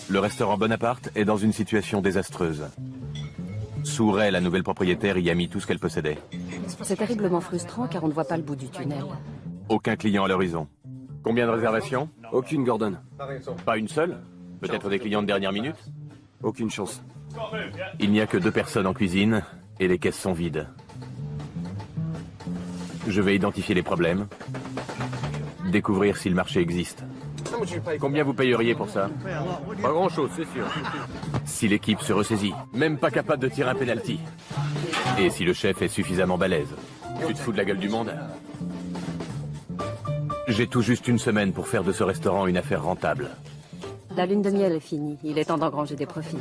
Le restaurant Bonaparte est dans une situation désastreuse. Sue Ray, la nouvelle propriétaire, y a mis tout ce qu'elle possédait. C'est terriblement frustrant car on ne voit pas le bout du tunnel. Aucun client à l'horizon. Combien de réservations? Aucune, Gordon. Pas une seule? Peut-être des clients de dernière minute? Aucune chance. Il n'y a que 2 personnes en cuisine et les caisses sont vides. Je vais identifier les problèmes, découvrir si le marché existe. Combien vous payeriez pour ça? Pas grand-chose, c'est sûr. Si l'équipe se ressaisit, même pas capable de tirer un penalty. Et si le chef est suffisamment balèze. Tu te fous de la gueule du monde? J'ai tout juste une semaine pour faire de ce restaurant une affaire rentable. La lune de miel est finie. Il est temps d'engranger des profits.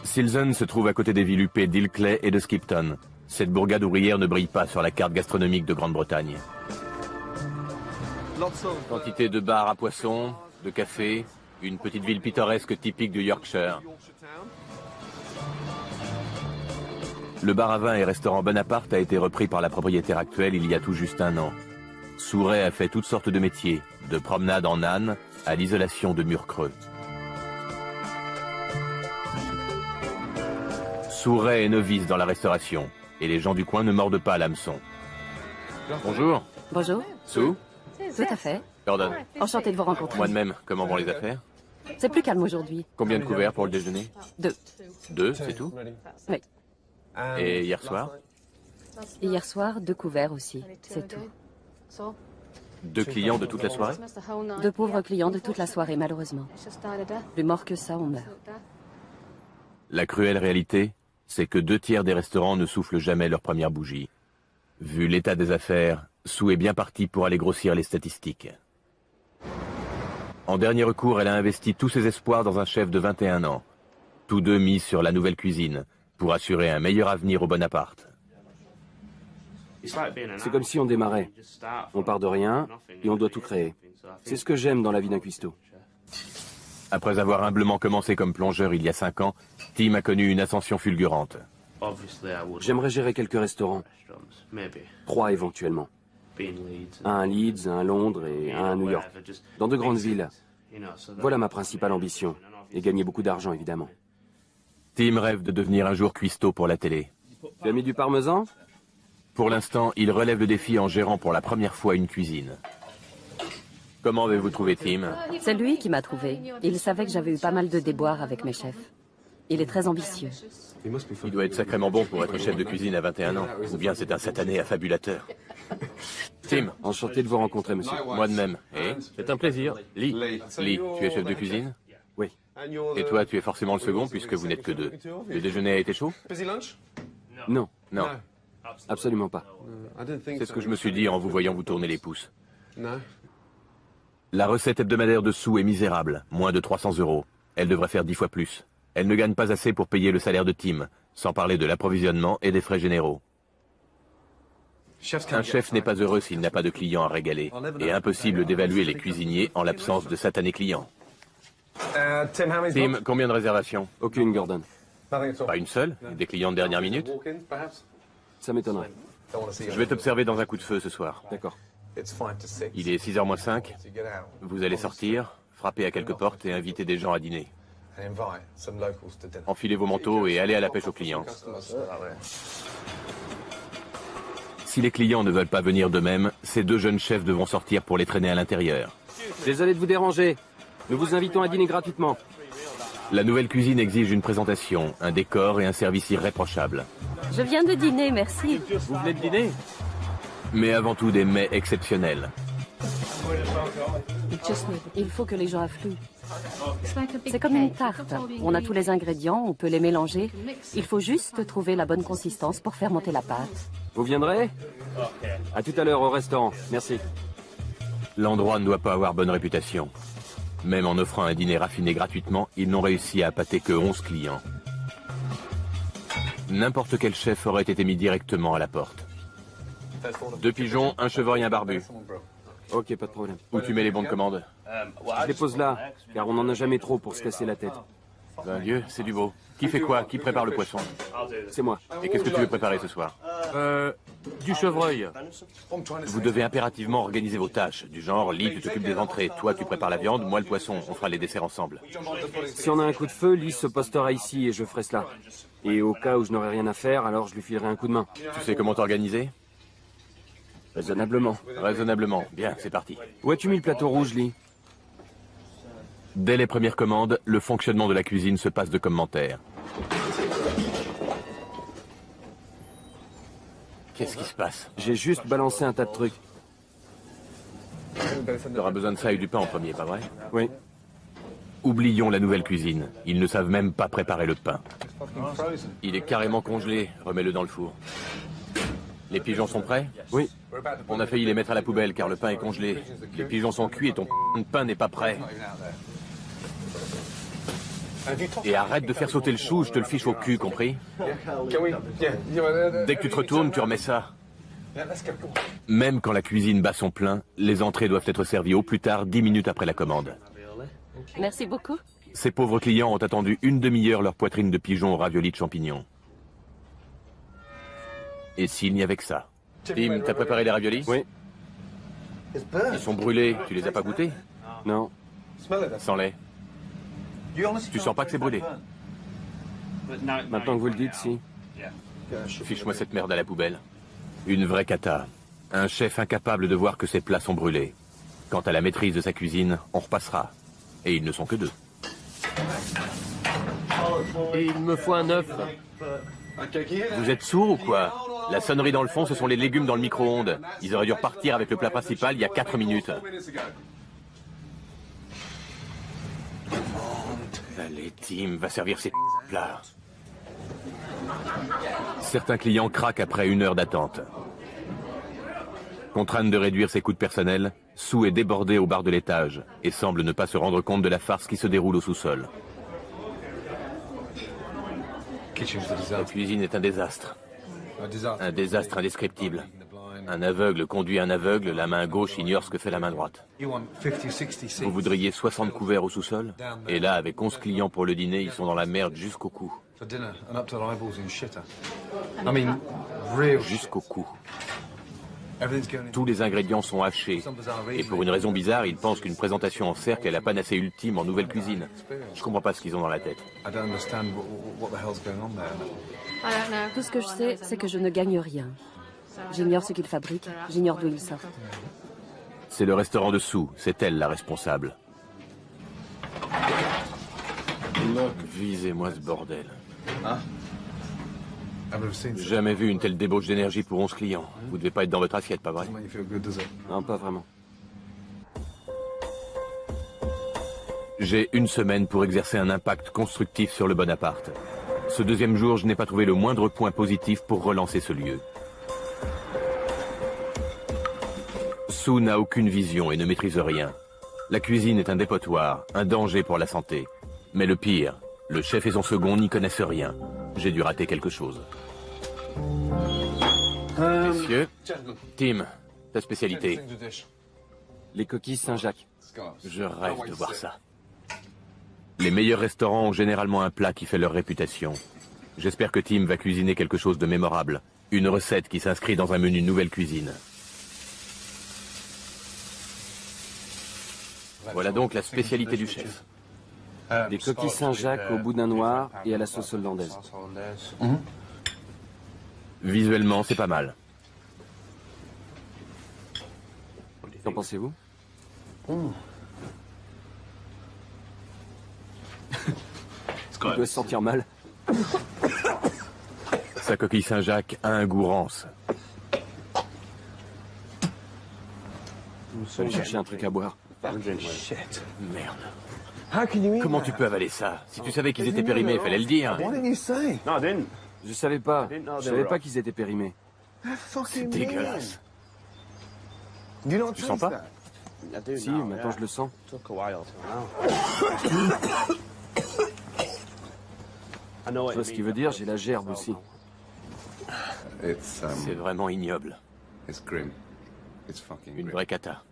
Silson se trouve à côté des villes huppées d'Ilkley et de Skipton. Cette bourgade ouvrière ne brille pas sur la carte gastronomique de Grande-Bretagne. Quantité de bars à poissons, de cafés, une petite ville pittoresque typique du Yorkshire. Le bar à vin et restaurant Bonaparte a été repris par la propriétaire actuelle il y a tout juste un an. Sue Ray a fait toutes sortes de métiers, de promenade en âne à l'isolation de murs creux. Sue Ray est novice dans la restauration, et les gens du coin ne mordent pas à l'hameçon. Bonjour. Bonjour. Sue? Tout à fait. Gordon. Enchanté de vous rencontrer. Moi de même. Comment vont les affaires? C'est plus calme aujourd'hui. Combien de couverts pour le déjeuner? 2. 2, c'est tout? Oui. Et hier soir? Hier soir, 2 couverts aussi. C'est tout. 2 clients de toute la soirée? 2 pauvres clients de toute la soirée, malheureusement. Plus mort que ça, on meurt. La cruelle réalité, c'est que 2 tiers des restaurants ne soufflent jamais leur première bougie. Vu l'état des affaires, Sue est bien partie pour aller grossir les statistiques. En dernier recours, elle a investi tous ses espoirs dans un chef de 21 ans. Tous 2 misent sur la nouvelle cuisine, pour assurer un meilleur avenir au Bonaparte. C'est comme si on démarrait. On part de rien et on doit tout créer. C'est ce que j'aime dans la vie d'un cuistot. Après avoir humblement commencé comme plongeur il y a 5 ans, Tim a connu une ascension fulgurante. J'aimerais gérer quelques restaurants. 3 éventuellement. Un à Leeds, un à Londres et un à New York. Dans de grandes villes. Voilà ma principale ambition. Et gagner beaucoup d'argent, évidemment. Tim rêve de devenir un jour cuistot pour la télé. Tu as mis du parmesan? Pour l'instant, il relève le défi en gérant pour la première fois une cuisine. Comment avez-vous trouvé Tim? C'est lui qui m'a trouvé. Il savait que j'avais eu pas mal de déboires avec mes chefs. Il est très ambitieux. Il doit être sacrément bon pour être chef de cuisine à 21 ans. Ou bien c'est un satané affabulateur. Tim. Enchanté de vous rencontrer, monsieur. Moi de même. Et c'est un plaisir. Lee. Lee, tu es chef de cuisine? Oui. Et toi, tu es forcément le second puisque vous n'êtes que 2. Le déjeuner a été chaud? Non, Non. absolument pas. C'est ce que je me suis dit en vous voyant vous tourner les pouces. La recette hebdomadaire de Sue est misérable, moins de 300 €. Elle devrait faire 10 fois plus. Elle ne gagne pas assez pour payer le salaire de Tim, sans parler de l'approvisionnement et des frais généraux. Un chef n'est pas heureux s'il n'a pas de clients à régaler, et impossible d'évaluer les cuisiniers en l'absence de satanés clients. Tim, combien de réservations? Aucune, Gordon. Pas une seule? Des clients de dernière minute? Ça m'étonnerait. Je vais t'observer dans un coup de feu ce soir. D'accord. Il est 6h moins 5. Vous allez sortir, frapper à quelques portes et inviter des gens à dîner. Enfilez vos manteaux et allez à la pêche aux clients. Si les clients ne veulent pas venir d'eux-mêmes, ces 2 jeunes chefs devront sortir pour les traîner à l'intérieur. Désolé de vous déranger. Nous vous invitons à dîner gratuitement. La nouvelle cuisine exige une présentation, un décor et un service irréprochable. Je viens de dîner, merci. Vous venez de dîner? Mais avant tout des mets exceptionnels. Il faut que les gens affluent. C'est comme une tarte. On a tous les ingrédients, on peut les mélanger. Il faut juste trouver la bonne consistance pour faire monter la pâte. Vous viendrez? À tout à l'heure au restaurant. Merci. L'endroit ne doit pas avoir bonne réputation. Même en offrant un dîner raffiné gratuitement, ils n'ont réussi à appâter que 11 clients. N'importe quel chef aurait été mis directement à la porte. 2 pigeons, un chevreuil, un barbu. Ok, pas de problème. Où tu mets les bons de commande? Je les pose là, car on n'en a jamais trop pour se casser la tête. Ben Dieu, c'est du beau. Qui fait quoi? Qui prépare le poisson? C'est moi. Et qu'est-ce que tu veux préparer ce soir? Du chevreuil. Vous devez impérativement organiser vos tâches. Du genre, Lee, tu t'occupes des entrées. Toi, tu prépares la viande, moi le poisson. On fera les desserts ensemble. Si on a un coup de feu, Lee se postera ici et je ferai cela. Et au cas où je n'aurai rien à faire, alors je lui filerai un coup de main. Tu sais comment t'organiser? Raisonnablement. Raisonnablement. Bien, c'est parti. Où as-tu mis le plateau rouge, Lee? Dès les premières commandes, le fonctionnement de la cuisine se passe de commentaires. Qu'est-ce qui se passe? J'ai juste balancé un tas de trucs. T'auras besoin de ça et du pain en premier, pas vrai? Oui. Oublions la nouvelle cuisine. Ils ne savent même pas préparer le pain. Il est carrément congelé. Remets-le dans le four. Les pigeons sont prêts? Oui. On a failli les mettre à la poubelle car le pain est congelé. Les pigeons sont cuits et ton pain n'est pas prêt. Et arrête de faire sauter le chou, je te le fiche au cul, compris? Dès que tu te retournes, tu remets ça. Même quand la cuisine bat son plein, les entrées doivent être servies au plus tard 10 minutes après la commande. Merci beaucoup. Ces pauvres clients ont attendu une demi-heure leur poitrine de pigeon au ravioli de champignons. Et s'il n'y avait que ça? Tim, t'as préparé les raviolis? Oui. Ils sont brûlés, tu les as pas goûtés? Non. Sens-les. Tu sens pas que c'est brûlé? Maintenant que vous le dites, si. Fiche-moi cette merde à la poubelle. Une vraie cata. Un chef incapable de voir que ses plats sont brûlés. Quant à la maîtrise de sa cuisine, on repassera. Et ils ne sont que deux. Et il me faut un œuf. Vous êtes sourds ou quoi? La sonnerie dans le fond, ce sont les légumes dans le micro-ondes. Ils auraient dû repartir avec le plat principal il y a 4 minutes. Allez, Tim, va servir ces plats. Certains clients craquent après 1 heure d'attente. Contrainte de réduire ses coûts de personnel, Sue est débordée au bar de l'étage et semble ne pas se rendre compte de la farce qui se déroule au sous-sol. La cuisine est un désastre. Un désastre indescriptible. Un aveugle conduit un aveugle, la main gauche ignore ce que fait la main droite. Vous voudriez 60 couverts au sous-sol? Et là, avec 11 clients pour le dîner, ils sont dans la merde jusqu'au cou. Jusqu'au cou. Tous les ingrédients sont hachés. Et pour une raison bizarre, ils pensent qu'une présentation en cercle est la panacée ultime en nouvelle cuisine. Je comprends pas ce qu'ils ont dans la tête. Tout ce que je sais, c'est que je ne gagne rien. J'ignore ce qu'ils fabriquent, j'ignore d'où ils sortent. C'est le restaurant de Sue, c'est elle la responsable. Visez-moi ce bordel. Jamais vu une telle débauche d'énergie pour 11 clients. Vous devez pas être dans votre assiette, pas vrai? Non, pas vraiment. J'ai 1 semaine pour exercer un impact constructif sur le Bonaparte. Ce 2e jour, je n'ai pas trouvé le moindre point positif pour relancer ce lieu. Sue n'a aucune vision et ne maîtrise rien. La cuisine est un dépotoir, un danger pour la santé. Mais le pire, le chef et son second n'y connaissent rien. J'ai dû rater quelque chose. Messieurs, Tim, ta spécialité? Les coquilles Saint-Jacques. Je rêve de voir ça. Les meilleurs restaurants ont généralement un plat qui fait leur réputation. J'espère que Tim va cuisiner quelque chose de mémorable. Une recette qui s'inscrit dans un menu nouvelle cuisine. Voilà donc la spécialité du chef. Des coquilles Saint-Jacques au boudin noir et à la sauce hollandaise. Visuellement, c'est pas mal. Qu'en pensez-vous? Il doit se sentir mal. Sa coquille Saint-Jacques a un goût rance. Je vais aller chercher un truc à boire. Merde. Comment tu peux avaler ça? Si tu savais qu'ils étaient périmés, fallait le dire. Je savais pas. Je savais pas qu'ils étaient périmés. C'est dégueulasse. Tu sens pas? Si, maintenant je le sens. Je vois ce qu'il veut dire, j'ai la gerbe aussi. C'est vraiment ignoble. Une vraie cata.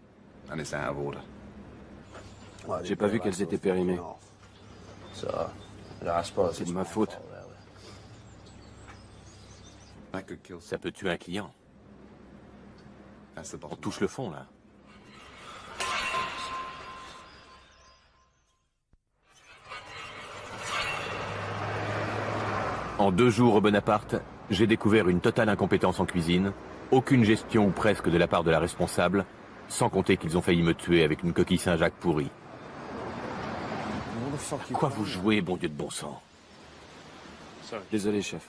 J'ai pas vu qu'elles étaient périmées. C'est de ma faute. Ça peut tuer un client. On touche le fond, là. En 2 jours au Bonaparte, j'ai découvert une totale incompétence en cuisine, aucune gestion ou presque de la part de la responsable, sans compter qu'ils ont failli me tuer avec une coquille Saint-Jacques pourrie. Quoi vous jouez, bon Dieu de bon sang? Désolé, chef.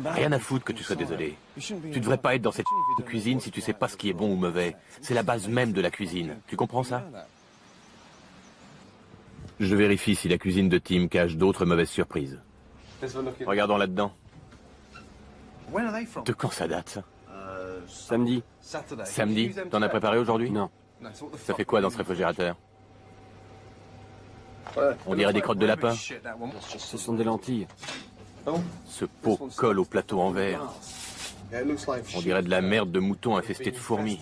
Rien à foutre que tu sois désolé. Tu devrais pas être dans cette cuisine si tu sais pas ce qui est bon ou mauvais. C'est la base même de la cuisine. Tu comprends ça? Je vérifie si la cuisine de Tim cache d'autres mauvaises surprises. Regardons là-dedans. De quand ça date, ça? Samedi. Samedi? T'en as préparé aujourd'hui? Non. Ça fait quoi dans ce réfrigérateur? On dirait des crottes de lapin. Ce sont des lentilles. Ce pot colle au plateau en verre. On dirait de la merde de mouton infestée de fourmis.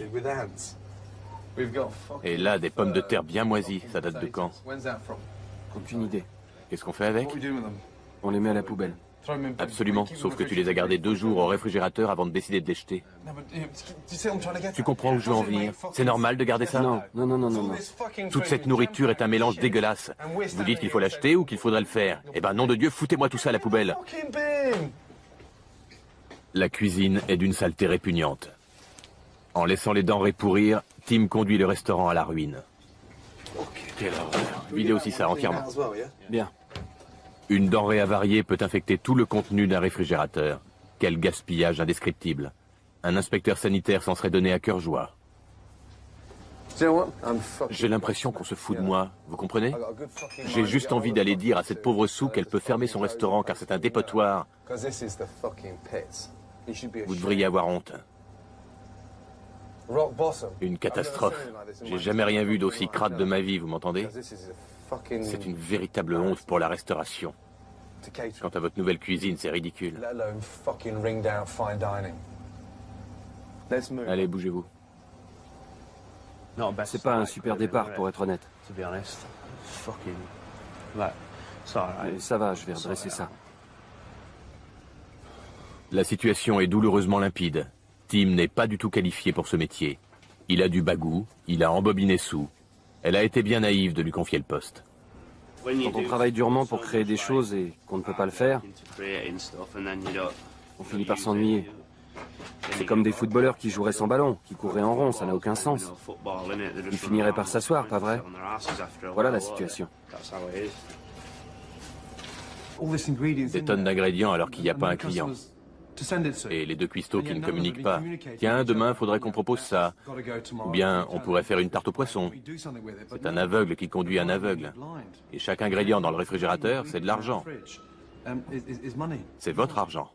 Et là, des pommes de terre bien moisies. Ça date de quand? Aucune idée. Qu'est-ce qu'on fait avec? On les met à la poubelle. Absolument, sauf que tu les as gardés 2 jours au réfrigérateur avant de décider de les jeter. Tu comprends où je veux en venir? C'est normal de garder ça? Non, non, non, non, non, non. Toute cette nourriture est un mélange dégueulasse. Vous dites qu'il faut l'acheter ou qu'il faudrait le faire? Eh ben, nom de Dieu, foutez-moi tout ça à la poubelle. La cuisine est d'une saleté répugnante. En laissant les denrées pourrir, Tim conduit le restaurant à la ruine. Quelle horreur. Videz aussi ça entièrement. Bien. Une denrée avariée peut infecter tout le contenu d'un réfrigérateur. Quel gaspillage indescriptible. Un inspecteur sanitaire s'en serait donné à cœur joie. J'ai l'impression qu'on se fout de moi, vous comprenez? J'ai juste envie d'aller dire à cette pauvre Sue qu'elle peut fermer son restaurant car c'est un dépotoir. Vous devriez avoir honte. Une catastrophe. J'ai jamais rien vu d'aussi crade de ma vie, vous m'entendez? C'est une véritable honte pour la restauration. Quant à votre nouvelle cuisine, c'est ridicule. Allez, bougez-vous. Non, c'est pas un super départ, pour être honnête. Mais ça va, je vais redresser ça. La situation est douloureusement limpide. Tim n'est pas du tout qualifié pour ce métier. Il a du bagou, il a embobiné Sue. Elle a été bien naïve de lui confier le poste. Quand on travaille durement pour créer des choses et qu'on ne peut pas le faire, on finit par s'ennuyer. C'est comme des footballeurs qui joueraient sans ballon, qui courraient en rond, ça n'a aucun sens. Ils finiraient par s'asseoir, pas vrai? Voilà la situation. Des tonnes d'ingrédients alors qu'il n'y a pas un client. Et les 2 cuistots qui ne communiquent pas. Tiens, demain, faudrait qu'on propose ça. Ou bien, on pourrait faire une tarte au poisson. C'est un aveugle qui conduit un aveugle. Et chaque ingrédient dans le réfrigérateur, c'est de l'argent. C'est votre argent.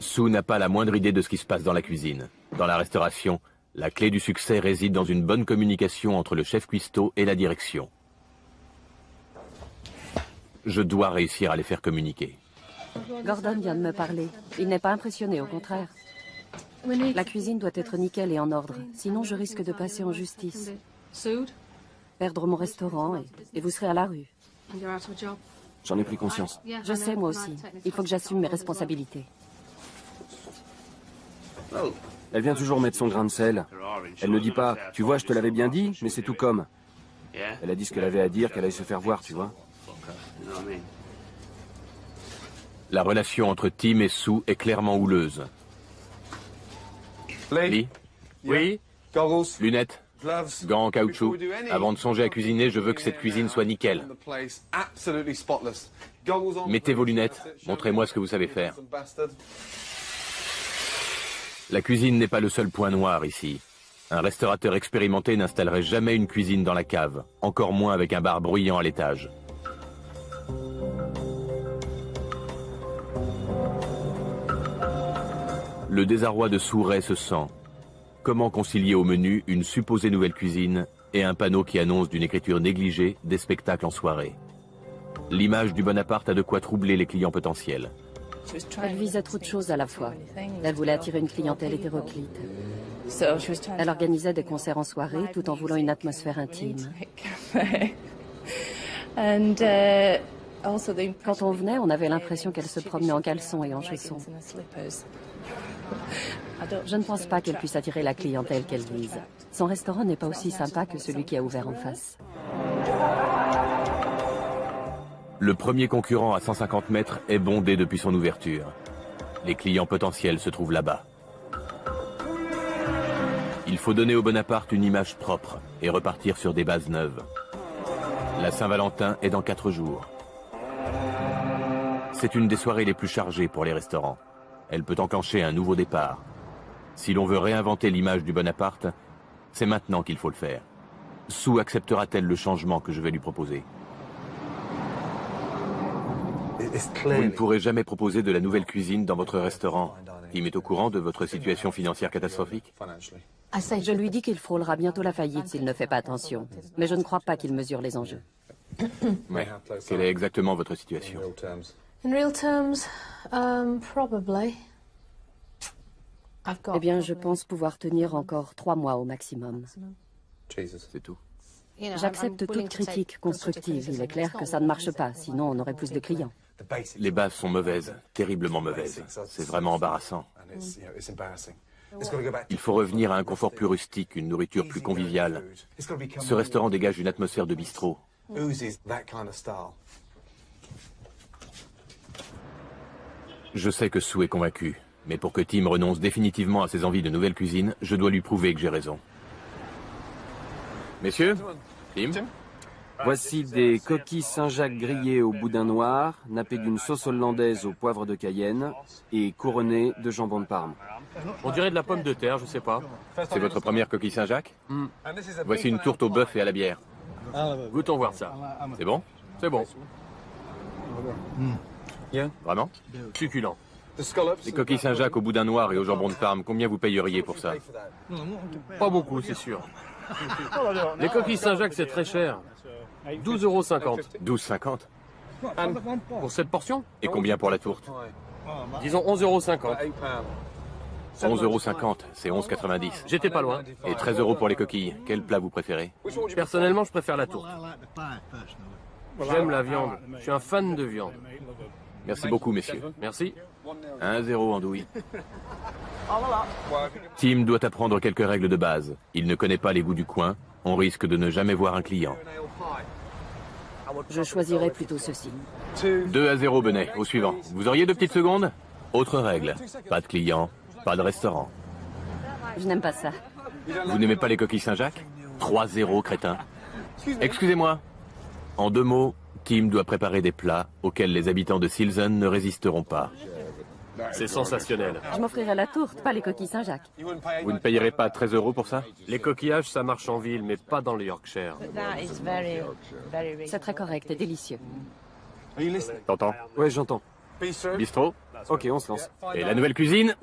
Sue n'a pas la moindre idée de ce qui se passe dans la cuisine. Dans la restauration, la clé du succès réside dans une bonne communication entre le chef cuistot et la direction. Je dois réussir à les faire communiquer. Gordon vient de me parler. Il n'est pas impressionné, au contraire. La cuisine doit être nickel et en ordre. Sinon, je risque de passer en justice. Perdre mon restaurant et vous serez à la rue. J'en ai pris conscience. Je sais, moi aussi. Il faut que j'assume mes responsabilités. Elle vient toujours mettre son grain de sel. Elle ne dit pas « Tu vois, je te l'avais bien dit, mais c'est tout comme ». Elle a dit ce qu'elle avait à dire, qu'elle allait se faire voir, tu vois. La relation entre Tim et Sue est clairement houleuse. Lee? Oui? Lunettes? Gants en caoutchouc? Avant de songer à cuisiner, je veux que cette cuisine soit nickel. Mettez vos lunettes. Montrez-moi ce que vous savez faire. La cuisine n'est pas le seul point noir ici. Un restaurateur expérimenté n'installerait jamais une cuisine dans la cave, encore moins avec un bar bruyant à l'étage. Le désarroi de Souret se sent. Comment concilier au menu une supposée nouvelle cuisine et un panneau qui annonce d'une écriture négligée des spectacles en soirée? L'image du Bonaparte a de quoi troubler les clients potentiels. Elle visait trop de choses à la fois. Elle voulait attirer une clientèle hétéroclite. Elle organisait des concerts en soirée tout en voulant une atmosphère intime. Quand on venait, on avait l'impression qu'elle se promenait en caleçon et en chaussons. Je ne pense pas qu'elle puisse attirer la clientèle qu'elle vise. Son restaurant n'est pas aussi sympa que celui qui a ouvert en face. Le premier concurrent à 150 mètres est bondé depuis son ouverture. Les clients potentiels se trouvent là-bas. Il faut donner au Bonaparte une image propre et repartir sur des bases neuves. La Saint-Valentin est dans 4 jours. C'est une des soirées les plus chargées pour les restaurants. Elle peut enclencher un nouveau départ. Si l'on veut réinventer l'image du Bonaparte, c'est maintenant qu'il faut le faire. Sue acceptera-t-elle le changement que je vais lui proposer? Vous ne pourrez jamais proposer de la nouvelle cuisine dans votre restaurant. Il est au courant de votre situation financière catastrophique? Je lui dis qu'il frôlera bientôt la faillite s'il ne fait pas attention. Mais je ne crois pas qu'il mesure les enjeux. Oui. Quelle est exactement votre situation? In real terms, probably. Eh bien, je pense pouvoir tenir encore 3 mois au maximum. C'est tout. J'accepte toute critique constructive. Il est clair que ça ne marche pas, sinon on aurait plus de clients. Les bases sont mauvaises, terriblement mauvaises. C'est vraiment embarrassant. Il faut revenir à un confort plus rustique, une nourriture plus conviviale. Ce restaurant dégage une atmosphère de bistrot. Je sais que Sue est convaincu, mais pour que Tim renonce définitivement à ses envies de nouvelle cuisine, je dois lui prouver que j'ai raison. Messieurs, Tim? Voici des coquilles Saint-Jacques grillées au boudin noir, nappées d'une sauce hollandaise au poivre de Cayenne et couronnées de jambon de Parme. On dirait de la pomme de terre, je sais pas. C'est votre première coquille Saint-Jacques? Voici une tourte au bœuf et à la bière. Goûtons voir ça. C'est bon? C'est bon. Vraiment? Succulent. Les coquilles Saint-Jacques au boudin noir et au jambon de Parme, combien vous payeriez pour ça? Pas beaucoup, c'est sûr. Les coquilles Saint-Jacques, c'est très cher. 12,50 €. 12,50? Pour cette portion? Et combien pour la tourte? Disons 11,50 €. 11,50 €, c'est 11,90 €. J'étais pas loin. Et 13 € pour les coquilles. Quel plat vous préférez? Personnellement, je préfère la tourte. J'aime la viande. Je suis un fan de viande. Merci beaucoup, messieurs. Merci. 1-0 andouille. Tim doit apprendre quelques règles de base. Il ne connaît pas les goûts du coin. On risque de ne jamais voir un client. Je choisirais plutôt ceci. 2-0 Benet. Au suivant. Vous auriez 2 petites secondes? Autre règle. Pas de client, pas de restaurant. Je n'aime pas ça. Vous n'aimez pas les coquilles Saint-Jacques? 3-0, crétin. Excusez-moi. En 2 mots, Tim doit préparer des plats auxquels les habitants de Silsen ne résisteront pas. C'est sensationnel. Je m'offrirai la tourte, pas les coquilles Saint-Jacques. Vous ne payerez pas 13 € pour ça? Les coquillages, ça marche en ville, mais pas dans le Yorkshire. C'est très correct et délicieux. T'entends? Ouais, j'entends. Bistrot? Ok, on se lance. Et la nouvelle cuisine?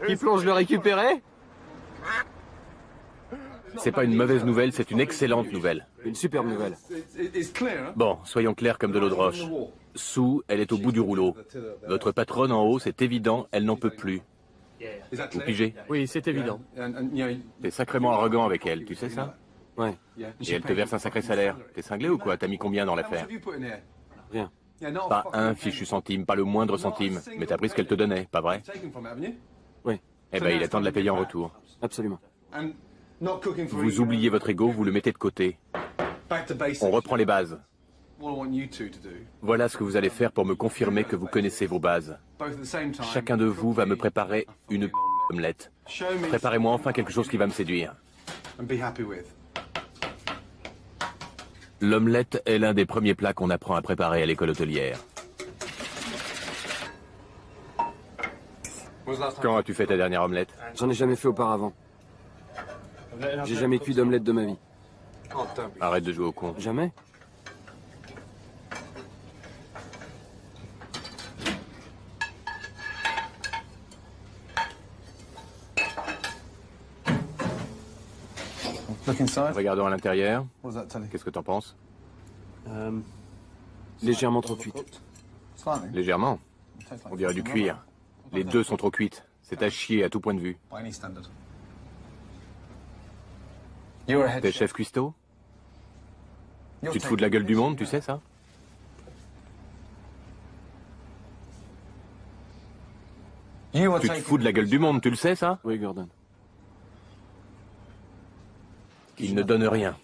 Qui plonge le récupérer? C'est pas une mauvaise nouvelle, c'est une excellente nouvelle. Une superbe nouvelle. Bon, soyons clairs comme de l'eau de roche. Sue, elle est au bout du rouleau. Votre patronne en haut, c'est évident, elle n'en peut plus. Vous pigez? Oui, c'est évident. T'es sacrément arrogant avec elle, tu sais ça? Ouais, Et elle te verse un sacré salaire. T'es cinglé ou quoi? T'as mis combien dans l'affaire? rien. Pas un fichu centime, pas le moindre centime. Mais t'as pris ce qu'elle te donnait, pas vrai? Oui, Eh ben, il est temps de la payer en retour. absolument. Vous oubliez votre ego, vous le mettez de côté. On reprend les bases. Voilà ce que vous allez faire pour me confirmer que vous connaissez vos bases. Chacun de vous va me préparer une omelette. Préparez-moi enfin quelque chose qui va me séduire. L'omelette est l'un des premiers plats qu'on apprend à préparer à l'école hôtelière. Quand as-tu fait ta dernière omelette? J'en ai jamais fait auparavant. J'ai jamais cuit d'omelette de ma vie. Arrête de jouer au con. Jamais? Regardons à l'intérieur. Qu'est-ce que t'en penses? Légèrement trop cuite. Légèrement. On dirait du cuir. Les deux sont trop cuites. C'est à chier à tout point de vue. T'es chef cuistot? Tu te fous de la gueule du monde, tu sais ça? Tu te fous de la gueule du monde, tu le sais ça? Oui, Gordon. Il ne donne rien.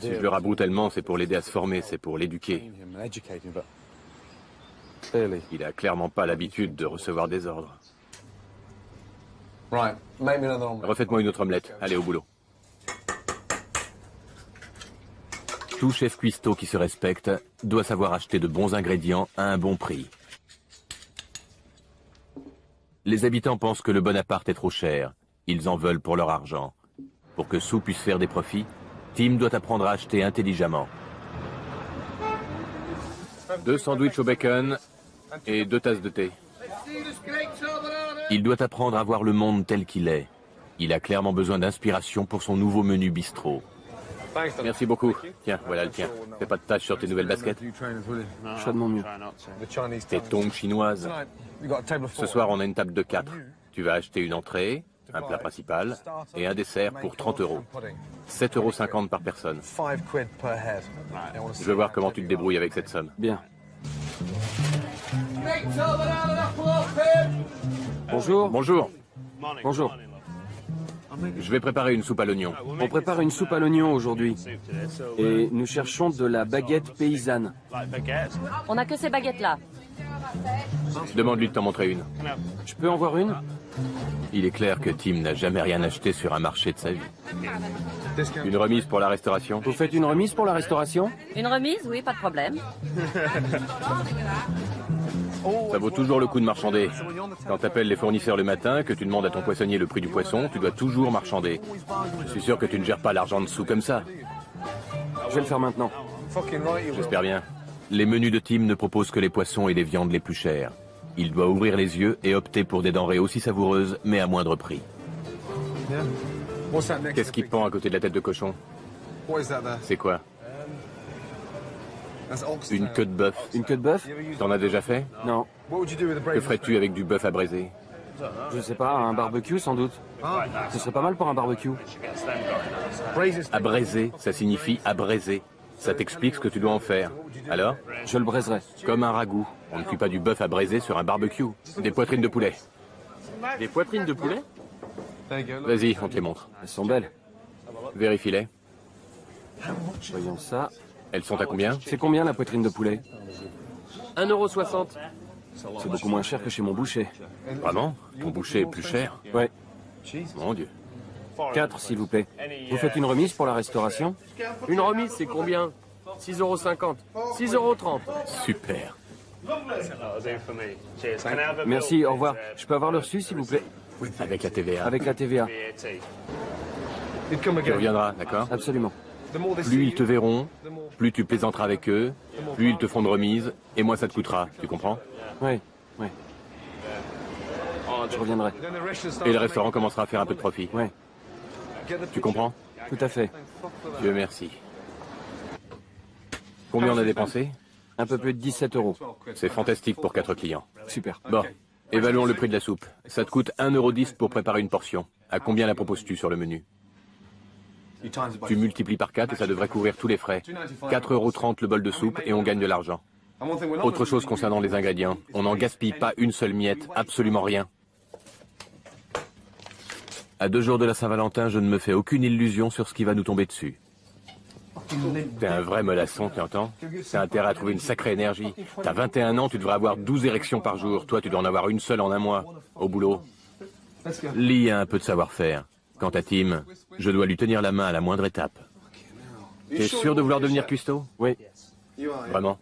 Si je le raboute tellement, c'est pour l'aider à se former, c'est pour l'éduquer. Il a clairement pas l'habitude de recevoir des ordres. Refaites-moi une autre omelette. Allez, au boulot. Tout chef cuistot qui se respecte doit savoir acheter de bons ingrédients à un bon prix. Les habitants pensent que le bon appart est trop cher. Ils en veulent pour leur argent. Pour que Sue puisse faire des profits, Tim doit apprendre à acheter intelligemment. 2 sandwichs au bacon et 2 tasses de thé. Il doit apprendre à voir le monde tel qu'il est. Il a clairement besoin d'inspiration pour son nouveau menu bistrot. Merci beaucoup. Tiens, voilà le tien. Fais pas de taches sur tes nouvelles baskets. Je ferai de mon mieux. Tes tongs chinoises. Ce soir, on a une table de 4. Tu vas acheter une entrée, un plat principal et un dessert pour 30 €. 7,50 € par personne. Je veux voir comment tu te débrouilles avec cette somme. Bien. Bonjour. Bonjour. Bonjour. Je vais préparer une soupe à l'oignon. On prépare une soupe à l'oignon aujourd'hui. Et nous cherchons de la baguette paysanne. On n'a que ces baguettes-là. Demande-lui de t'en montrer une. Je peux en voir une? Il est clair que Tim n'a jamais rien acheté sur un marché de sa vie. Une remise pour la restauration? Vous faites une remise pour la restauration? Une remise? Oui, pas de problème. Ça vaut toujours le coup de marchander. Quand t'appelles les fournisseurs le matin, que tu demandes à ton poissonnier le prix du poisson, tu dois toujours marchander. Je suis sûr que tu ne gères pas l'argent dessous comme ça. Je vais le faire maintenant. J'espère bien. Les menus de Tim ne proposent que les poissons et les viandes les plus chères. Il doit ouvrir les yeux et opter pour des denrées aussi savoureuses, mais à moindre prix. Qu'est-ce qui pend à côté de la tête de cochon? C'est quoi? Une queue de bœuf. Une queue de bœuf? T'en as déjà fait? Non. Que ferais-tu avec du bœuf à braiser? Je sais pas, un barbecue sans doute. Ce serait pas mal pour un barbecue. À braiser, ça signifie à braiser. Ça t'explique ce que tu dois en faire. Alors? Je le braiserai. Comme un ragoût. On ne cuit pas du bœuf à braiser sur un barbecue. Des poitrines de poulet. Des poitrines de poulet? Vas-y, on te les montre. Elles sont belles. Vérifie-les. Voyons ça. Elles sont à combien? C'est combien la poitrine de poulet? 1,60 €. C'est beaucoup moins cher que chez mon boucher. Vraiment? Ton boucher est plus cher? Ouais. Mon Dieu. 4, s'il vous plaît. Vous faites une remise pour la restauration? Une remise, c'est combien? 6,50 €. 6,30 €. Super. Merci, au revoir. Je peux avoir le reçu, s'il vous plaît? Avec la TVA. Avec la TVA. Tu reviendras, d'accord? Absolument. Plus ils te verront, plus tu plaisanteras avec eux, plus ils te font de remise, et moins ça te coûtera. Tu comprends? Oui, oui. Je reviendrai. Et le restaurant commencera à faire un peu de profit. Oui, Tu comprends? tout à fait. Dieu merci. Combien on a dépensé? Un peu plus de 17 €. C'est fantastique pour 4 clients. Super. Bon, évaluons le prix de la soupe. Ça te coûte 1,10 € pour préparer une portion. À combien la proposes-tu sur le menu? Tu multiplies par 4 et ça devrait couvrir tous les frais. 4,30 € le bol de soupe et on gagne de l'argent. Autre chose concernant les ingrédients, on n'en gaspille pas une seule miette, absolument rien. À 2 jours de la Saint-Valentin, je ne me fais aucune illusion sur ce qui va nous tomber dessus. T'es un vrai mollasson, tu entends? T'as intérêt à trouver une sacrée énergie. T'as 21 ans, tu devrais avoir 12 érections par jour. Toi, tu dois en avoir une seule en un mois. Au boulot. Lee a un peu de savoir-faire. Quant à Tim, je dois lui tenir la main à la moindre étape. T'es sûr de vouloir devenir cuistot? Oui. Vraiment?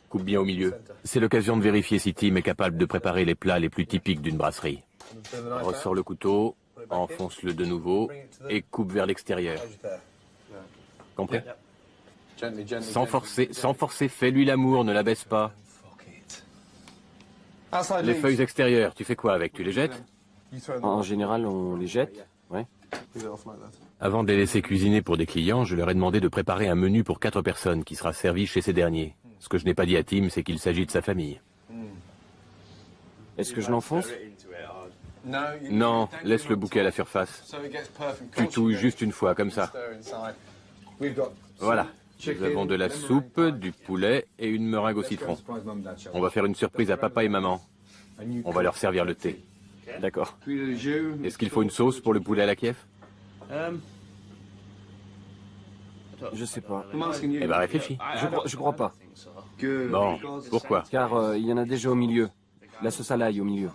Coupe bien au milieu. C'est l'occasion de vérifier si Tim est capable de préparer les plats les plus typiques d'une brasserie. Ressors le couteau, enfonce-le de nouveau et coupe vers l'extérieur. Compris? Sans forcer, fais-lui l'amour, ne la baisse pas. Les feuilles extérieures, tu fais quoi avec? Tu les jettes? En général, on les jette. Ouais. Avant de les laisser cuisiner pour des clients, je leur ai demandé de préparer un menu pour 4 personnes qui sera servi chez ces derniers. Ce que je n'ai pas dit à Tim, c'est qu'il s'agit de sa famille. Est-ce que je l'enfonce? Non, laisse le bouquet à la surface. Tu touilles juste une fois, comme ça. Voilà. Nous avons de la soupe, du poulet et une meringue au citron. On va faire une surprise à papa et maman. On va leur servir le thé. D'accord. Est-ce qu'il faut une sauce pour le poulet à la Kiev? Je sais pas. Eh ben réfléchis. Je crois pas. Bon, pourquoi? Car il y en a déjà au milieu. La sauce à l'ail au milieu.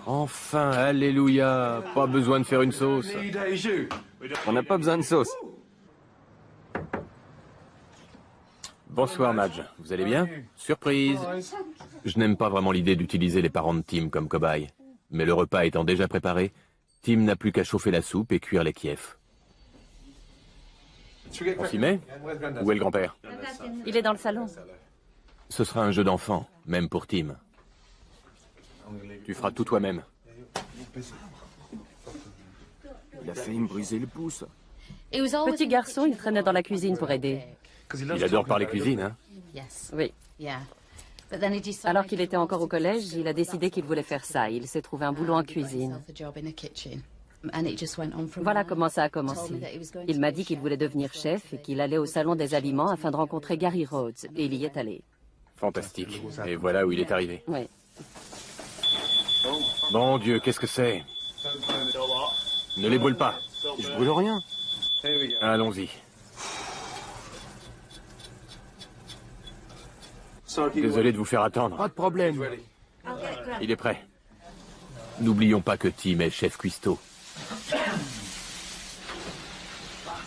Enfin, alléluia. Pas besoin de faire une sauce. On n'a pas besoin de sauce. Bonsoir, Madge. Vous allez bien? Surprise. Je n'aime pas vraiment l'idée d'utiliser les parents de Tim comme cobayes. Mais le repas étant déjà préparé, Tim n'a plus qu'à chauffer la soupe et cuire les Kiev. On s'y met? Où est le grand-père? Il est dans le salon. Ce sera un jeu d'enfant, même pour Tim. Tu feras tout toi-même. Il a failli me briser le pouce. Petit garçon, il traînait dans la cuisine pour aider. Il adore parler cuisine, hein? Oui. Alors qu'il était encore au collège, il a décidé qu'il voulait faire ça. Il s'est trouvé un boulot en cuisine. Voilà comment ça a commencé. Il m'a dit qu'il voulait devenir chef et qu'il allait au salon des aliments afin de rencontrer Gary Rhodes. Et il y est allé. Fantastique. Et voilà où il est arrivé. Oui. Bon Dieu, qu'est-ce que c'est? Ne les brûle pas. Je brûle rien. Allons-y. Désolé de vous faire attendre. Pas de problème. Il est prêt. N'oublions pas que Tim est chef cuistot.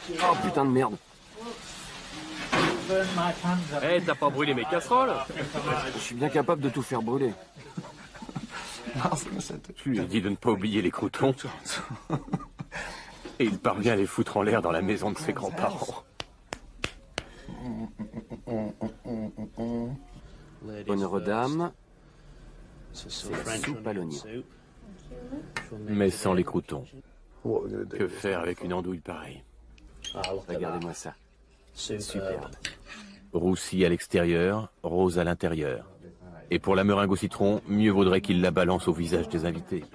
Oh putain de merde. Eh, t'as pas brûlé mes casseroles? Je suis bien capable de tout faire brûler. Je lui ai dit de ne pas oublier les croutons. Et il parvient à les foutre en l'air dans la maison de ses grands-parents. Honneur aux dames. C'est la soupe à l'oignon. Mais sans les croutons. Que faire avec une andouille pareille? Regardez-moi ça. Superbe. Roussi à l'extérieur, rose à l'intérieur. Et pour la meringue au citron, mieux vaudrait qu'il la balance au visage des invités.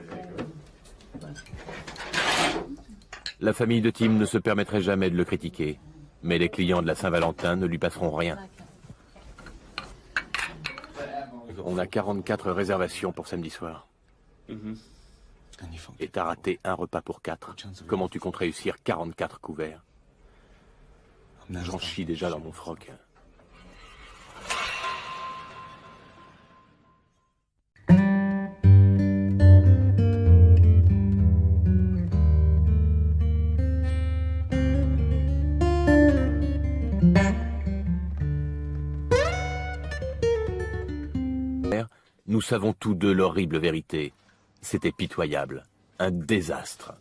La famille de Tim ne se permettrait jamais de le critiquer. Mais les clients de la Saint-Valentin ne lui passeront rien. On a 44 réservations pour samedi soir. Et t'as raté un repas pour 4. Comment tu comptes réussir 44 couverts? J'en chie déjà dans mon froc. Nous savons tous deux l'horrible vérité. C'était pitoyable. Un désastre.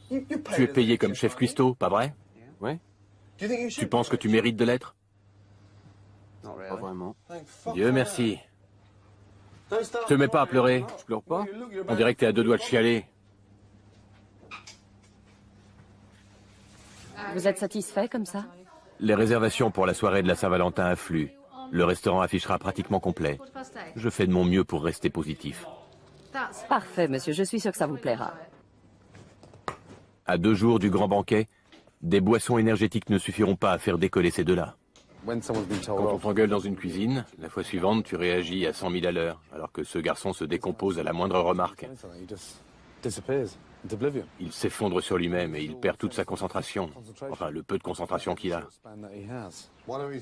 Tu es payé comme chef cuistot, pas vrai? Ouais? Tu penses que tu mérites de l'être? Pas vraiment. Dieu merci. Te mets pas à pleurer. Je pleure pas? On dirait que t'es à deux doigts de chialer. Vous êtes satisfait comme ça? Les réservations pour la soirée de la Saint-Valentin affluent. Le restaurant affichera pratiquement complet. Je fais de mon mieux pour rester positif. Parfait, monsieur. Je suis sûr que ça vous plaira. À 2 jours du grand banquet, des boissons énergétiques ne suffiront pas à faire décoller ces deux-là. Quand on t'engueule dans une cuisine, la fois suivante, tu réagis à 100 000 à l'heure, alors que ce garçon se décompose à la moindre remarque. Il s'effondre sur lui-même et il perd toute sa concentration. Enfin, le peu de concentration qu'il a.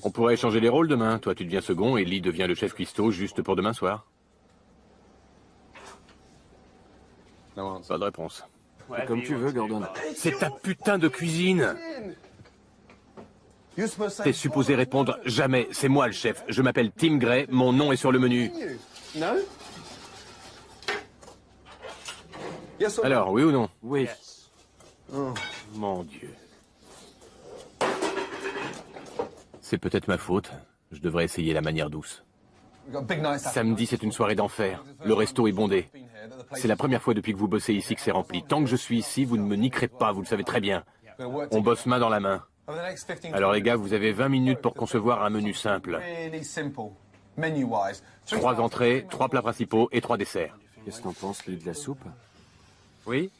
On pourrait échanger les rôles demain. Toi, tu deviens second et Lee devient le chef cuistot juste pour demain soir. Pas de réponse. Comme tu veux, Gordon. C'est ta putain de cuisine! T'es supposé répondre jamais. C'est moi le chef. Je m'appelle Tim Gray. Mon nom est sur le menu. Alors, oui ou non? Oui. Oh, mon Dieu. C'est peut-être ma faute. Je devrais essayer la manière douce. Samedi, c'est une soirée d'enfer. Le resto est bondé. C'est la première fois depuis que vous bossez ici que c'est rempli. Tant que je suis ici, vous ne me niquerez pas, vous le savez très bien. On bosse main dans la main. Alors les gars, vous avez 20 minutes pour concevoir un menu simple. 3 entrées, 3 plats principaux et 3 desserts. Qu'est-ce que t'en penses, lui, de la soupe? Oui,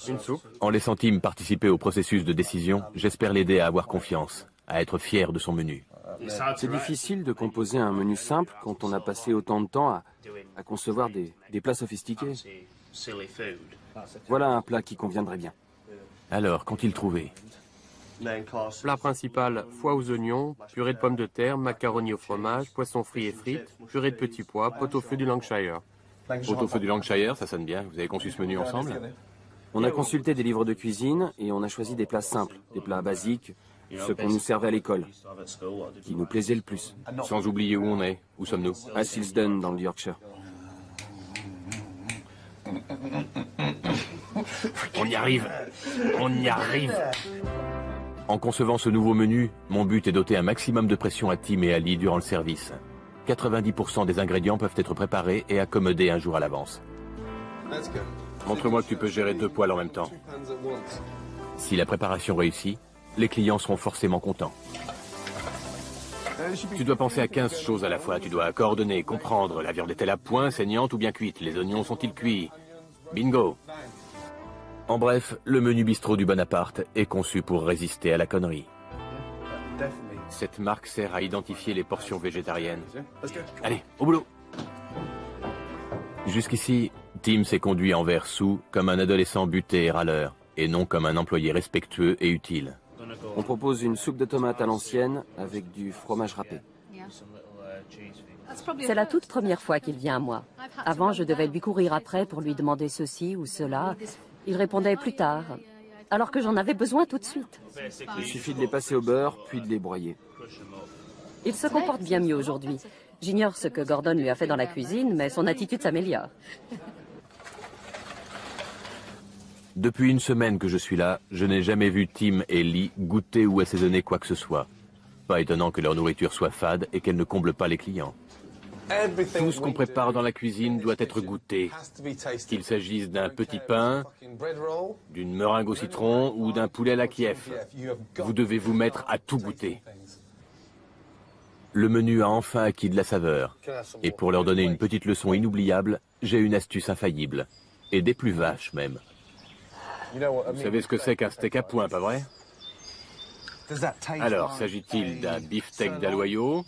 une soupe. En laissant Tim participer au processus de décision, j'espère l'aider à avoir confiance, à être fier de son menu. C'est difficile de composer un menu simple quand on a passé autant de temps à concevoir des plats sophistiqués. Voilà un plat qui conviendrait bien. Alors, qu'ont-ils trouvé? Plat principal, foie aux oignons, purée de pommes de terre, macaroni au fromage, poisson frit et frites, purée de petits pois, pot-au-feu du Lancashire. Pot-au-feu du Lancashire, ça sonne bien. Vous avez conçu ce menu ensemble? On a consulté des livres de cuisine et on a choisi des plats simples, des plats basiques, ceux qu'on nous servait à l'école, qui nous plaisaient le plus. Sans oublier où on est. Où sommes-nous? À Silsden, dans le Yorkshire. On y arrive. On y arrive. En concevant ce nouveau menu, mon but est d'ôter un maximum de pression à Tim et Ali durant le service. 90% des ingrédients peuvent être préparés et accommodés un jour à l'avance. Montre-moi que tu peux gérer 2 poêles en même temps. Si la préparation réussit, les clients seront forcément contents. Tu dois penser à 15 choses à la fois. Tu dois coordonner, comprendre. La viande est-elle à point, saignante ou bien cuite? Les oignons sont-ils cuits? Bingo! En bref, le menu bistrot du Bonaparte est conçu pour résister à la connerie. Cette marque sert à identifier les portions végétariennes. Allez, au boulot! Jusqu'ici, Tim s'est conduit envers Sue comme un adolescent buté et râleur, et non comme un employé respectueux et utile. On propose une soupe de tomates à l'ancienne avec du fromage râpé. C'est la toute première fois qu'il vient à moi. Avant, je devais lui courir après pour lui demander ceci ou cela. Il répondait plus tard, alors que j'en avais besoin tout de suite. Il suffit de les passer au beurre, puis de les broyer. Il se comporte bien mieux aujourd'hui. J'ignore ce que Gordon lui a fait dans la cuisine, mais son attitude s'améliore. Depuis une semaine que je suis là, je n'ai jamais vu Tim et Lee goûter ou assaisonner quoi que ce soit. Pas étonnant que leur nourriture soit fade et qu'elle ne comble pas les clients. Tout ce qu'on prépare dans la cuisine doit être goûté. Qu'il s'agisse d'un petit pain, d'une meringue au citron ou d'un poulet à la Kiev. Vous devez vous mettre à tout goûter. Le menu a enfin acquis de la saveur. Et pour leur donner une petite leçon inoubliable, j'ai une astuce infaillible. Et des plus vaches même. Vous savez ce que c'est qu'un steak à point, pas vrai? Alors, s'agit-il d'un beefsteak d'aloyau,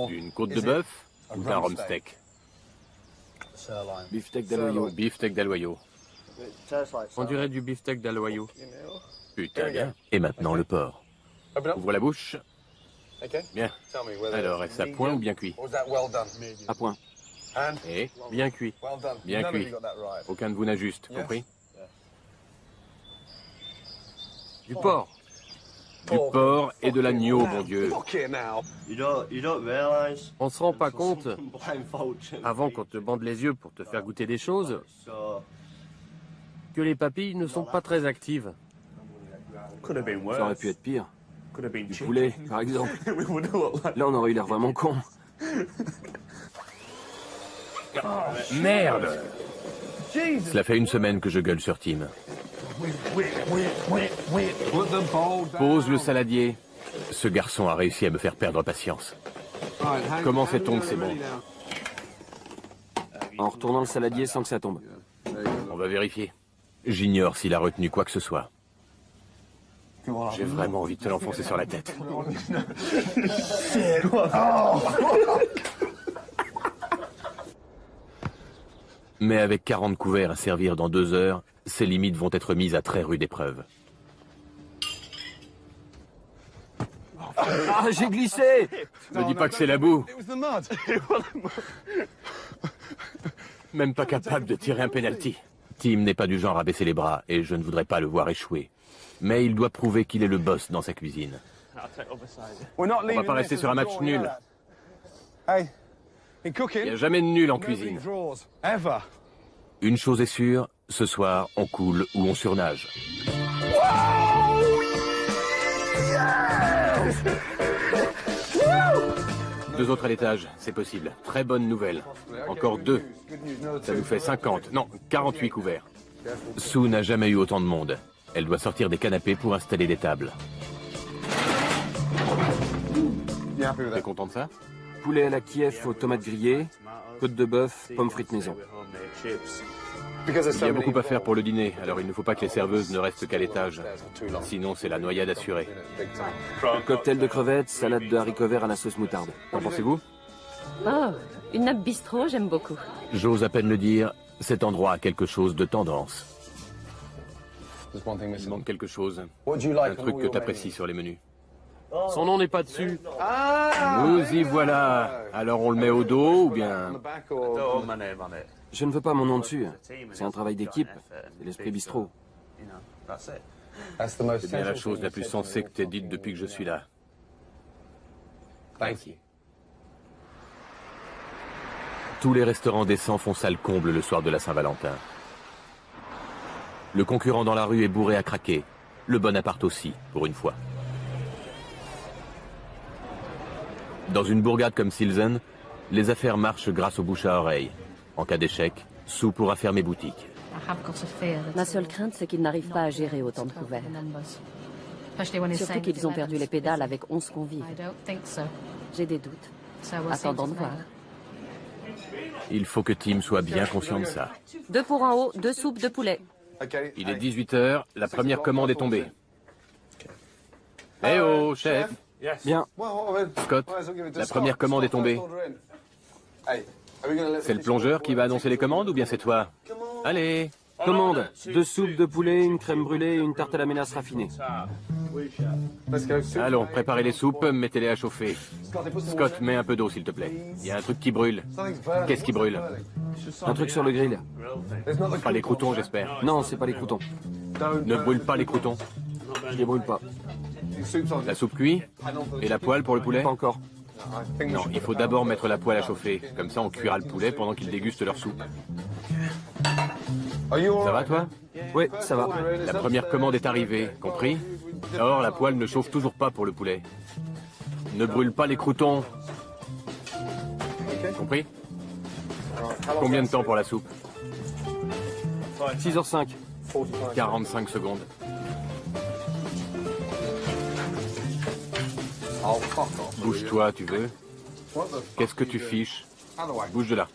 d'une côte de bœuf ou d'un rhum steak? Beefsteak d'aloyau. Beefsteak d'aloyau. On dirait du beefsteak d'aloyau. Putain, bien. Et maintenant, le porc. Ouvre la bouche. Bien. Alors, est-ce à point ou bien cuit? À point. Et Bien cuit. bien cuit. Aucun de vous n'a juste, compris? Du porc. Du porc et de l'agneau, mon Dieu. On se rend pas compte, avant qu'on te bande les yeux pour te faire goûter des choses, que les papilles ne sont pas très actives. Ça aurait pu être pire. Du poulet, par exemple. Là, on aurait eu l'air vraiment con. Merde! Cela fait une semaine que je gueule sur Tim. Pose le saladier. Ce garçon a réussi à me faire perdre patience. Comment fait-on que c'est bon? En retournant le saladier sans que ça tombe. On va vérifier. J'ignore s'il a retenu quoi que ce soit. J'ai vraiment envie de te l'enfoncer sur la tête. Mais avec 40 couverts à servir dans 2 heures, ces limites vont être mises à très rude épreuve. Ah, j'ai glissé! Ne dis pas que c'est la boue. Même pas capable de tirer un penalty. Tim n'est pas du genre à baisser les bras et je ne voudrais pas le voir échouer. Mais il doit prouver qu'il est le boss dans sa cuisine. On va pas rester sur un match nul. Il n'y a jamais de nul en cuisine. Une chose est sûre, ce soir, on coule ou on surnage. Deux autres à l'étage, c'est possible. Très bonne nouvelle. Encore 2. Ça nous fait 50, non, 48 couverts. Sue n'a jamais eu autant de monde. Elle doit sortir des canapés pour installer des tables. T'es content de ça? Poulet à la Kiev aux tomates grillées, côte de bœuf, pommes frites maison. Il y a beaucoup à faire pour le dîner, alors il ne faut pas que les serveuses ne restent qu'à l'étage. Sinon, c'est la noyade assurée. Cocktail de crevettes, salade de haricots verts à la sauce moutarde. Qu'en pensez-vous? Oh, une nappe bistrot, j'aime beaucoup. J'ose à peine le dire, cet endroit a quelque chose de tendance. Il manque quelque chose. Un truc que t'apprécies sur les menus. Son nom n'est pas dessus. Nous y voilà. Alors on le met au dos ou bien... Je ne veux pas mon nom dessus. C'est un travail d'équipe. C'est l'esprit bistrot. C'est bien la chose la plus sensée que t'aies dite depuis que je suis là. Merci. Tous les restaurants décents font salle comble le soir de la Saint-Valentin. Le concurrent dans la rue est bourré à craquer. Le Bonaparte aussi, pour une fois. Dans une bourgade comme Silsen, les affaires marchent grâce au bouche à oreille. En cas d'échec, Sue pourra fermer boutique. Ma seule crainte, c'est qu'ils n'arrivent pas à gérer autant de couverts. Surtout qu'ils ont perdu les pédales avec 11 convives. J'ai des doutes. Attendons de voir. Il faut que Tim soit bien conscient de ça. 2 pour en haut, 2 soupes de poulet. Il est 18 h, la première commande est tombée. Eh oh, chef! Bien. Scott, la première commande est tombée. C'est le plongeur qui va annoncer les commandes ou bien c'est toi? Allez! Commande. 2 soupes de poulet, une crème brûlée et une tarte à la mélasse raffinée. Allons, préparez les soupes, mettez-les à chauffer. Scott, mets un peu d'eau s'il te plaît. Il y a un truc qui brûle. Qu'est-ce qui brûle? Un truc sur le grill. Pas les croûtons, j'espère. Non, c'est pas les croûtons. Ne brûle pas les croûtons. Je les brûle pas. La soupe cuit? Et la poêle pour le poulet? Pas encore. Non, il faut d'abord mettre la poêle à chauffer. Comme ça, on cuira le poulet pendant qu'ils dégustent leur soupe. Ça va, toi? Oui, ça va. La première commande est arrivée, compris? Or, la poêle ne chauffe toujours pas pour le poulet. Ne brûle pas les croûtons. Compris? Combien de temps pour la soupe? 6h05. 45 secondes. Bouge-toi, tu veux? Qu'est-ce que tu fiches? Bouge de là.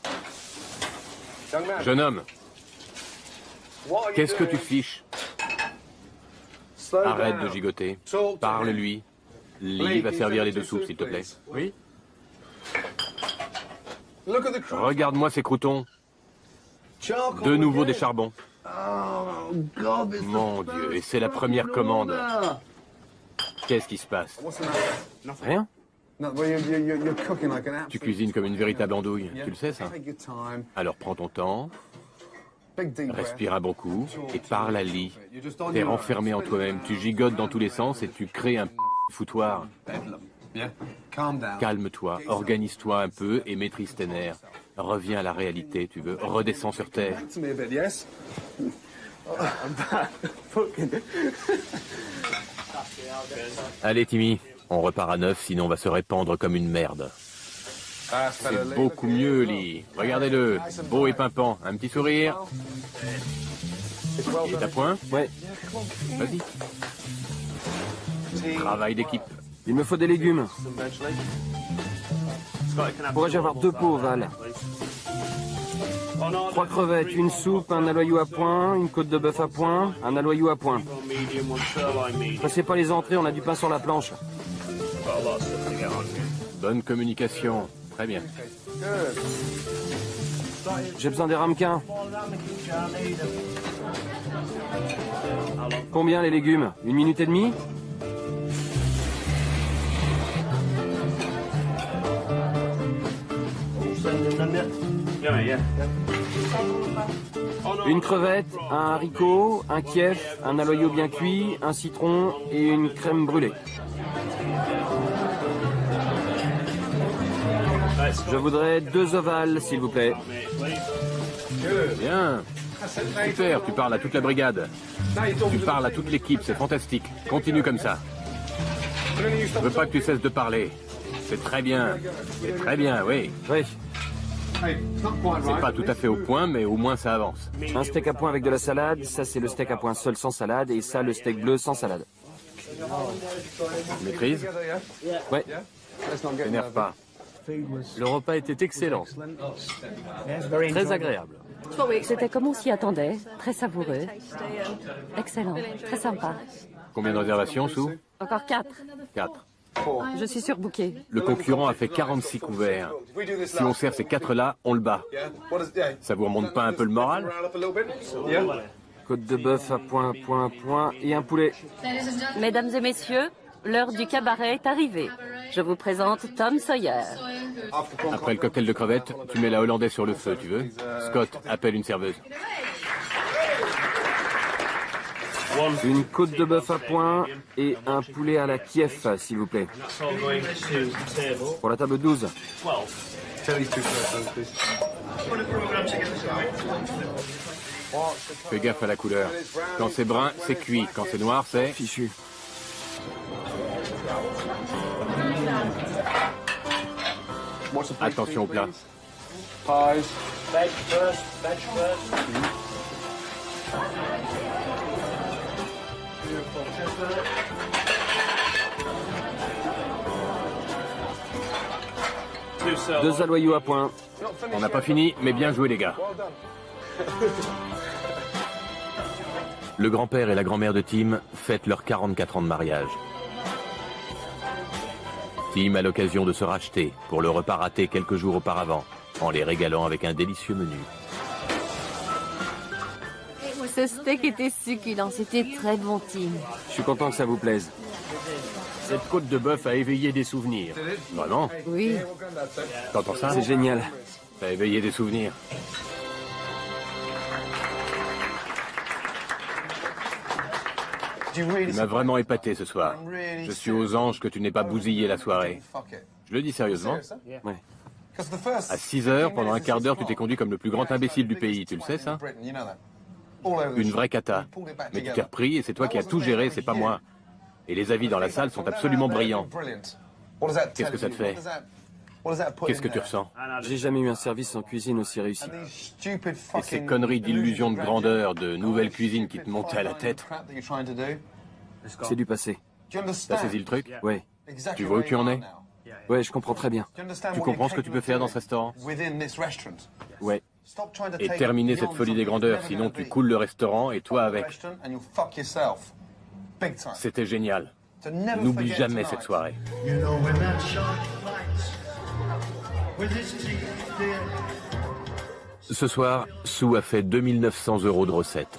Jeune homme, qu'est-ce que tu fiches? Arrête de gigoter. Parle-lui. Lee va servir les 2 soupes, s'il te plaît. Oui? Regarde-moi ces croûtons. De nouveau des charbons. Mon Dieu, et c'est la première commande. Qu'est-ce qui se passe? Rien? Tu cuisines comme une véritable andouille. Tu le sais, ça? Alors prends ton temps, respire un bon coup et parle à Lee. T'es renfermé en toi-même, tu gigotes dans tous les sens et tu crées un foutoir. Calme-toi, organise-toi un peu et maîtrise tes nerfs. Reviens à la réalité, tu veux. Redescends sur terre. Allez, Timmy, on repart à 9, sinon on va se répandre comme une merde. C'est beaucoup mieux, Lee. Regardez-le, beau et pimpant. Un petit sourire. Il est à point? Ouais. Vas-y. Travail d'équipe. Il me faut des légumes. Pourrais-je avoir 2 pots ovales? 3 crevettes, une soupe, un aloyau à point, une côte de bœuf à point, un aloyau à point. Passez pas les entrées, on a du pain sur la planche. Bonne communication. Très bien. J'ai besoin des ramequins. Combien les légumes? 1 minute et demie? Une crevette, un haricot, un kief, un aloyau bien cuit, un citron et une crème brûlée. Je voudrais 2 ovales, s'il vous plaît. Bien. Super, tu parles à toute la brigade. Tu parles à toute l'équipe, c'est fantastique. Continue comme ça. Je veux pas que tu cesses de parler. C'est très bien. C'est très bien, oui. Oui. C'est pas tout à fait au point, mais au moins ça avance. Un steak à point avec de la salade, ça c'est le steak à point seul sans salade, et ça le steak bleu sans salade. Maîtrise? Ouais. T'énerve pas. Le repas était excellent. Très agréable. C'était comme on s'y attendait, très savoureux. Excellent, très sympa. Combien de réservations, Sue? Encore 4. 4. Je suis surbookée. Le concurrent a fait 46 couverts. Si on sert ces 4-là, on le bat. Ça vous remonte pas un peu le moral? Côte de bœuf à point, et un poulet. Mesdames et messieurs, l'heure du cabaret est arrivée. Je vous présente Tom Sawyer. Après le cocktail de crevettes, tu mets la hollandaise sur le feu, tu veux? Scott, appelle une serveuse. Une côte de bœuf à point et un poulet à la Kiev, s'il vous plaît. Pour la table 12. Fais gaffe à la couleur. Quand c'est brun, c'est cuit. Quand c'est noir, c'est... Fichu. Attention au plat. Deux aloyaux à point. On n'a pas fini, mais bien joué les gars. Le grand-père et la grand-mère de Tim fêtent leurs 44 ans de mariage. Tim a l'occasion de se racheter pour le repas raté quelques jours auparavant, en les régalant avec un délicieux menu. Ce steak était succulent, c'était très bon, Tim. Je suis content que ça vous plaise. Cette côte de bœuf a éveillé des souvenirs. Vraiment? Oui. T'entends ça? C'est génial. Ça a éveillé des souvenirs. Tu m'as vraiment épaté ce soir. Je suis aux anges que tu n'aies pas bousillé la soirée. Je le dis sérieusement. Ouais. À 6 heures, pendant un quart d'heure, tu t'es conduit comme le plus grand imbécile du pays, tu le sais ça? Une vraie cata. Mais tu t'es repris et c'est toi qui as tout géré, c'est pas moi. Et les avis dans la salle sont absolument brillants. Qu'est-ce que ça te fait? Qu'est-ce que tu ressens? J'ai jamais eu un service en cuisine aussi réussi. Et ces conneries d'illusion de grandeur, de nouvelle cuisine qui te montaient à la tête? C'est du passé. T'as saisi le truc? Ouais. Tu vois où tu en es? Ouais, je comprends très bien. Tu comprends ce que tu peux faire dans ce restaurant? Ouais. Et terminer cette folie des grandeurs, sinon tu coules le restaurant et toi avec. C'était génial. N'oublie jamais cette soirée. Ce soir, Sue a fait 2900 € de recettes.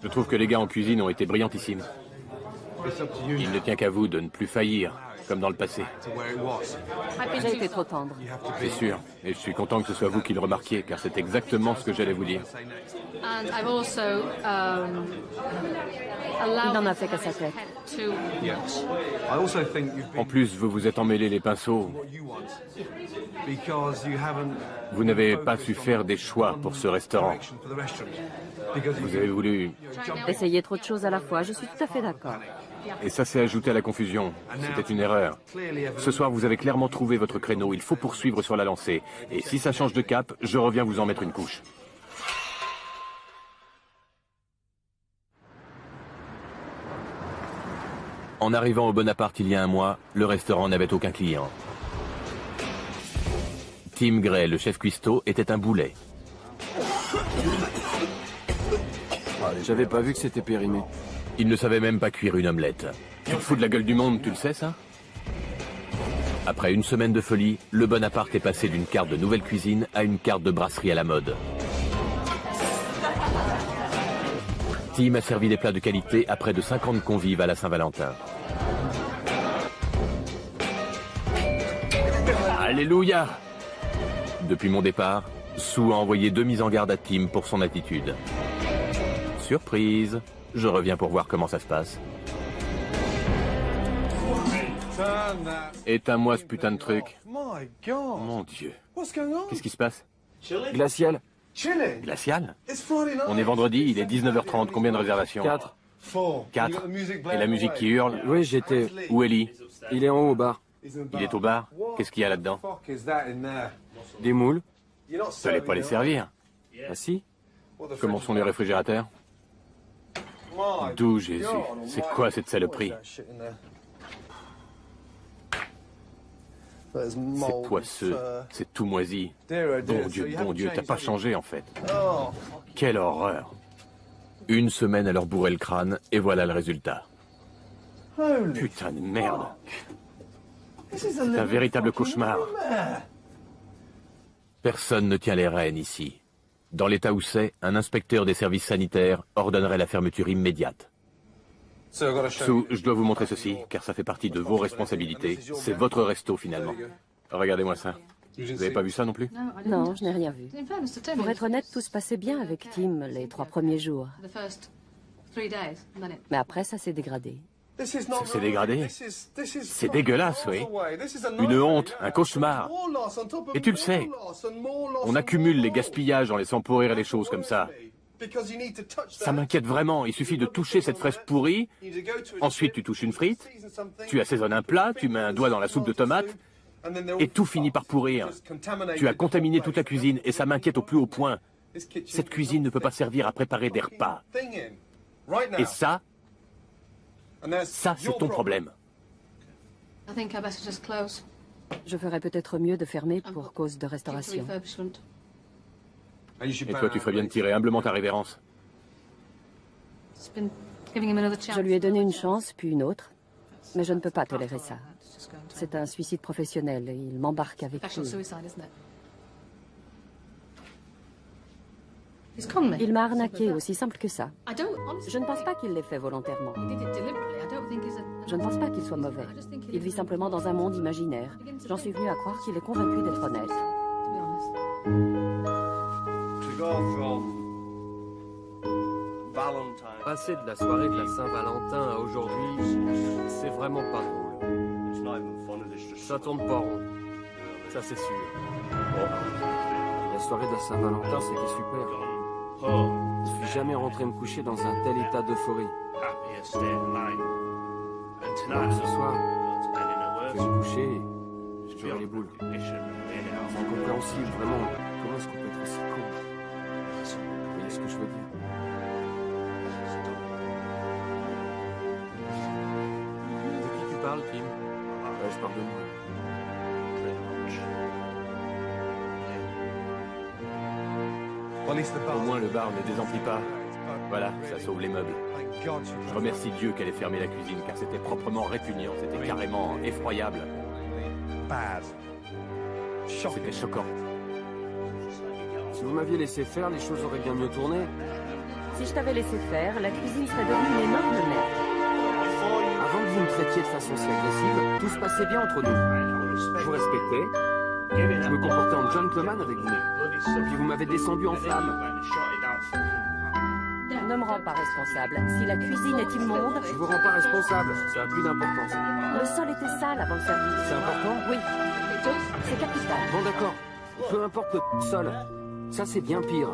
Je trouve que les gars en cuisine ont été brillantissimes. Il ne tient qu'à vous de ne plus faillir, comme dans le passé. J'ai été trop tendre. C'est sûr, et je suis content que ce soit vous qui le remarquiez, car c'est exactement ce que j'allais vous dire. Il n'en a fait qu'à sa tête. En plus, vous vous êtes emmêlé les pinceaux. Vous n'avez pas su faire des choix pour ce restaurant. Vous avez voulu... Essayer trop de choses à la fois, je suis tout à fait d'accord. Et ça s'est ajouté à la confusion. C'était une erreur. Ce soir, vous avez clairement trouvé votre créneau. Il faut poursuivre sur la lancée. Et si ça change de cap, je reviens vous en mettre une couche. En arrivant au Bonaparte il y a un mois, le restaurant n'avait aucun client. Tim Gray, le chef cuistot, était un boulet. J'avais pas vu que c'était périmé. Il ne savait même pas cuire une omelette. Tu te fous de la gueule du monde, tu le sais ça? Après une semaine de folie, le Bonaparte est passé d'une carte de nouvelle cuisine à une carte de brasserie à la mode. Tim a servi des plats de qualité à près de 50 convives à la Saint-Valentin. Alléluia! Depuis mon départ, Sue a envoyé 2 mises en garde à Tim pour son attitude. Surprise! Je reviens pour voir comment ça se passe. Éteins-moi ce putain de truc. Mon Dieu. Qu'est-ce qui se passe? Glacial. Glacial? On est vendredi, il est 19h30. Combien de réservations? 4. 4. Et la musique qui hurle? Oui, j'étais. Où est Lee? Il est en haut au bar. Il est au bar? Qu'est-ce qu'il y a là-dedans? Des moules. T'allais pas les servir? Ah si. Comment sont les réfrigérateurs? D'où Jésus? C'est quoi cette saloperie? C'est poisseux, c'est tout moisi. Bon Dieu, t'as pas changé en fait. Quelle horreur. Une semaine à leur bourrer le crâne, et voilà le résultat. Putain de merde. C'est un véritable cauchemar. Personne ne tient les rênes ici. Dans l'état où c'est, un inspecteur des services sanitaires ordonnerait la fermeture immédiate. Sue, je dois vous montrer ceci, car ça fait partie de vos responsabilités. C'est votre resto, finalement. Regardez-moi ça. Vous n'avez pas vu ça non plus? Non, je n'ai rien vu. Pour être honnête, tout se passait bien avec Tim les 3 premiers jours. Mais après, ça s'est dégradé. C'est dégradé. C'est dégueulasse, oui. Une honte, un cauchemar. Et tu le sais, on accumule les gaspillages en laissant pourrir les choses comme ça. Ça m'inquiète vraiment, il suffit de toucher cette fraise pourrie, ensuite tu touches une frite, tu assaisonnes un plat, tu mets un doigt dans la soupe de tomates, et tout finit par pourrir. Tu as contaminé toute la cuisine, et ça m'inquiète au plus haut point. Cette cuisine ne peut pas servir à préparer des repas. Et ça c'est ton problème. Je ferais peut-être mieux de fermer pour cause de restauration. Et toi, tu ferais bien de tirer humblement ta révérence. Je lui ai donné une chance, puis une autre, mais je ne peux pas tolérer ça. C'est un suicide professionnel et il m'embarque avec lui. Il m'a arnaqué, aussi simple que ça. Je ne pense pas qu'il l'ait fait volontairement. Je ne pense pas qu'il soit mauvais. Il vit simplement dans un monde imaginaire. J'en suis venu à croire qu'il est convaincu d'être honnête. Passer de la soirée de la Saint-Valentin à aujourd'hui, c'est vraiment pas drôle. Ça tourne pas rond. Ça, c'est sûr. La soirée de la Saint-Valentin, c'était super. Je suis jamais rentré me coucher dans un tel état d'euphorie. Alors, ce soir, je vais me coucher et j'aurai les boules. C'est incompréhensible, vraiment. Comment est-ce qu'on peut être aussi con? Vous voyez ce que je veux dire? De qui tu parles, Tim? Je parle de moi. Au moins, le bar ne désemplit pas. Voilà, ça sauve les meubles. Je remercie Dieu qu'elle ait fermé la cuisine, car c'était proprement répugnant, c'était carrément effroyable. C'était choquant. Si vous m'aviez laissé faire, les choses auraient bien mieux tourné. Si je t'avais laissé faire, la cuisine serait devenue une énorme merde. Avant que vous me traitiez de façon si agressive, tout se passait bien entre nous. Je vous respectais, je me comportais en gentleman avec vous. Puis vous m'avez descendu en flamme. Ne me rends pas responsable. Si la cuisine est immonde... Je vous rends pas responsable, ça a plus d'importance. Le sol était sale avant le service. C'est important? Oui. C'est capital. Bon d'accord, peu importe le sol, ça c'est bien pire.